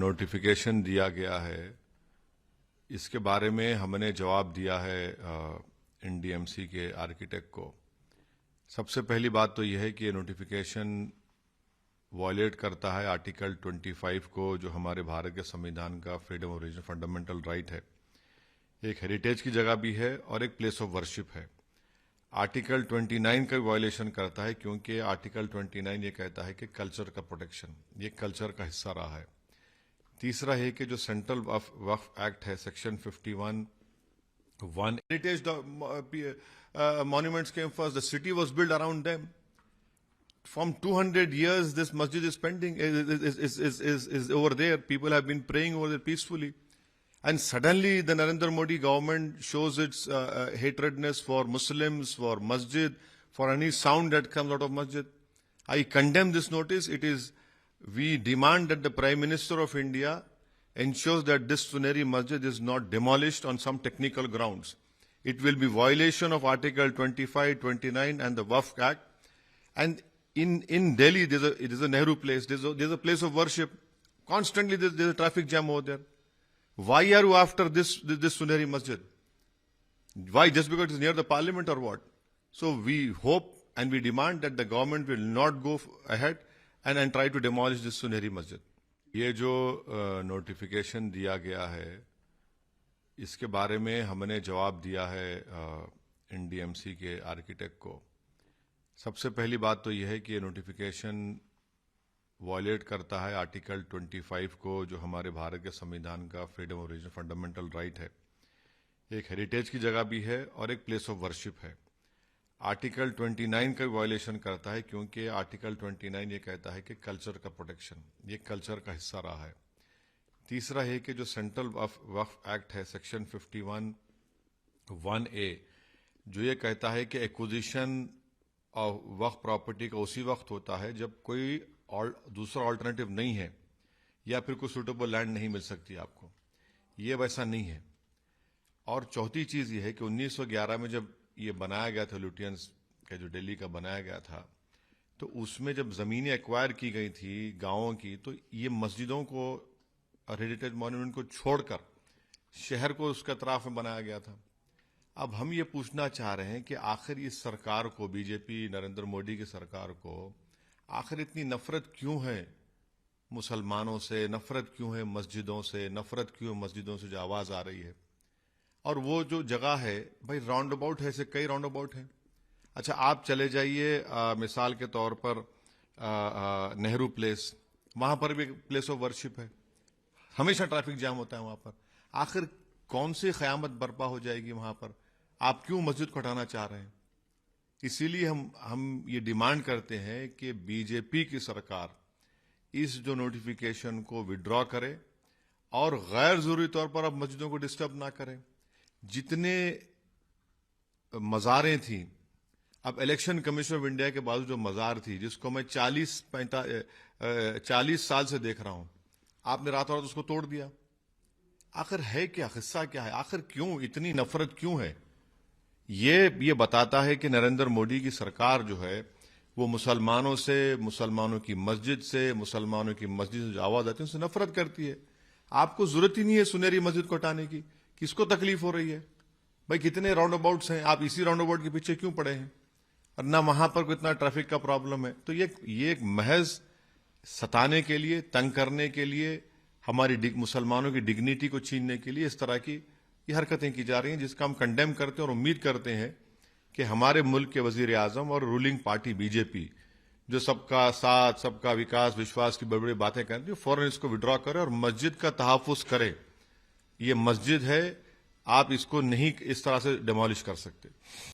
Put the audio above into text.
Notification دیا گیا ہے اس کے بارے میں ہم نے جواب دیا ہے این ڈی ایم سی کے آرکیٹیکٹ کو۔ سب سے پہلی بات تو یہ ہے کہ یہ نوٹیفیکیشن وائلیٹ کرتا ہے آرٹیکل 25 کو، جو ہمارے بھارت کے سمویدھان کا freedom of religion fundamental right ہے۔ ایک ہیریٹیج کی جگہ بھی ہے اور ایک پلیس آف ورشپ ہے۔ آرٹیکل 29 کا وائلیشن کرتا ہے کیونکہ آرٹیکل 29 یہ کہتا ہے کہ کلچر کا پروٹیکشن، یہ کلچر کا حصہ رہا ہے۔ تیسرا ہے کہ جو سینٹرل وقف ایکٹ ہے section 51 heritage monuments came first. The city was built around them. From 200 years, this masjid is pending, is over there. People have been praying over there peacefully. And suddenly the Narendra Modi government shows its hatredness for Muslims, for masjid, for any sound that comes out of masjid. I condemn this notice. We demand that the Prime Minister of India ensures that this Suneri masjid is not demolished on some technical grounds. It will be violation of Article 25, 29 and the Waqf Act. And in Delhi, it is a Nehru place. There's a place of worship. Constantly there's a traffic jam over there. Why are you after this Suneri masjid? Why? Just because it's near the parliament or what? So we hope and we demand that the government will not go ahead and try to demolish this Suneri masjid. یہ جو notification دیا گیا ہے اس کے بارے میں ہم نے جواب دیا ہے این ڈی ایم سی کے آرکیٹیکٹ کو۔ سب سے پہلی بات تو یہ ہے کہ یہ نوٹیفیکیشن وائلیٹ کرتا ہے آرٹیکل 25 کو، جو ہمارے بھارت کے سمویدھان کا freedom of religion fundamental right ہے۔ ایک ہیریٹیج کی جگہ بھی ہے اور ایک پلیس آف ورشپ ہے۔ آرٹیکل 29 کا وائلیشن کرتا ہے کیونکہ آرٹیکل 29 یہ کہتا ہے کہ کلچر کا پروٹیکشن، یہ کلچر کا حصہ رہا ہے۔ تیسرا ہے کہ جو سینٹرل وقف ایکٹ ہے سیکشن 51(1)(a) جو یہ کہتا ہے کہ ایکوزیشن اور وقف پراپرٹی کا اسی وقت ہوتا ہے جب کوئی دوسرا آلٹرنیٹو نہیں ہے یا پھر کوئی سوٹیبل لینڈ نہیں مل سکتی آپ کو، یہ ویسا نہیں ہے۔ اور چوتھی چیز یہ ہے کہ 1911 میں جب یہ بنایا گیا تھا، لوٹینس کا جو دلی کا بنایا گیا تھا، تو اس میں جب زمینیں ایکوائر کی گئی تھی گاؤں کی، تو یہ مسجدوں کو اور ہیریٹیج مانومنٹ کو چھوڑ کر شہر کو اس کے اطراف میں بنایا گیا تھا۔ اب ہم یہ پوچھنا چاہ رہے ہیں کہ آخر اس سرکار کو، بی جے پی نریندر مودی کی سرکار کو، آخر اتنی نفرت کیوں ہے مسلمانوں سے، نفرت کیوں ہے مسجدوں سے، نفرت کیوں ہے مسجدوں سے جو آواز آ رہی ہے؟ اور وہ جو جگہ ہے بھائی راؤنڈ اباؤٹ ہے، ایسے کئی راؤنڈ اباؤٹ ہیں۔ اچھا آپ چلے جائیے مثال کے طور پر نہرو پلیس، وہاں پر بھی پلیس آف ورشپ ہے، ہمیشہ ٹریفک جام ہوتا ہے وہاں پر۔ آخر کون سی قیامت برپا ہو جائے گی وہاں پر؟ آپ کیوں مسجد کو ہٹانا چاہ رہے ہیں؟ اسی لیے ہم یہ ڈیمانڈ کرتے ہیں کہ بی جے پی کی سرکار اس جو نوٹیفیکیشن کو وڈرا کرے اور غیر ضروری طور پر اب مسجدوں کو ڈسٹرب نہ کرے۔ جتنے مزاریں تھیں، اب الیکشن کمیشن آف انڈیا کے بعد جو مزار تھی، جس کو میں 40 سال سے دیکھ رہا ہوں، آپ نے راتوں رات اس کو توڑ دیا۔ آخر ہے کیا؟ قصہ کیا ہے؟ آخر کیوں اتنی نفرت کیوں ہے؟ یہ بتاتا ہے کہ نریندر مودی کی سرکار جو ہے وہ مسلمانوں سے، مسلمانوں کی مسجد سے، مسلمانوں کی مسجد سے جو آواز آتی ہے اس سے نفرت کرتی ہے۔ آپ کو ضرورت ہی نہیں ہے سنہری مسجد کو ہٹانے کی، کس کو تکلیف ہو رہی ہے؟ بھائی کتنے راؤنڈ اباؤٹس ہیں، آپ اسی راؤنڈ اباؤٹ کے پیچھے کیوں پڑے ہیں؟ اور نہ وہاں پر کتنا ٹریفک کا پرابلم ہے۔ تو یہ ایک محض ستانے کے لیے، تنگ کرنے کے لیے، ہماری مسلمانوں کی ڈگنیٹی کو چھیننے کے لیے اس طرح کی یہ حرکتیں کی جا رہی ہیں، جس کا ہم کنڈیم کرتے ہیں اور امید کرتے ہیں کہ ہمارے ملک کے وزیر اعظم اور رولنگ پارٹی بی جے پی جو سب کا ساتھ، سب کا وکاس، وشواس کی بڑی بڑی باتیں کرتی ہے، فوراً اس کو وڈرا کرے اور مسجد کا تحفظ کرے۔ یہ مسجد ہے، آپ اس کو نہیں اس طرح سے ڈیمالش کر سکتے۔